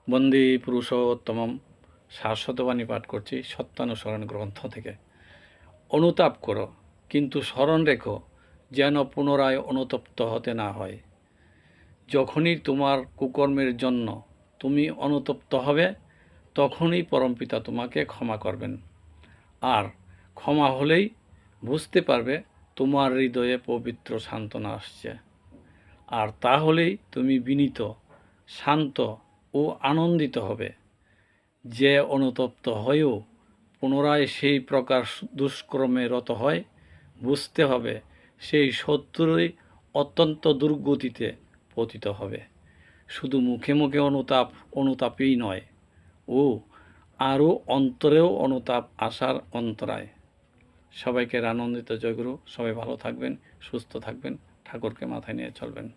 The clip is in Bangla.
বন্দে পুরুষোত্তমম শাশ্বতবাণী পাঠ করছি সত্যানুসরণ গ্রন্থ থেকে। অনুতাপ করো, কিন্তু স্মরণ রেখো যেন পুনরায় অনুতপ্ত হতে না হয়। যখনই তোমার কুকর্মের জন্য তুমি অনুতপ্ত হবে, তখনই পরমপিতা তোমাকে ক্ষমা করবেন। আর ক্ষমা হলেই বুঝতে পারবে তোমার হৃদয়ে পবিত্র সান্ত্বনা আসছে। আর তাহলেই তুমি বিনীত, শান্ত ও আনন্দিত হবে। যে অনুতপ্ত হয়েও পুনরায় সেই প্রকার দুষ্কর্মে রত হয়, বুঝতে হবে সেই শত্রুই অত্যন্ত দুর্গতিতে পতিত হবে। শুধু মুখে মুখে অনুতাপই নয়, ও আরও অন্তরেও অনুতাপ আসার অন্তরায়। সবাইকে আনন্দিত জয়গুরু। সবাই ভালো থাকবেন, সুস্থ থাকবেন, ঠাকুরকে মাথায় নিয়ে চলবেন।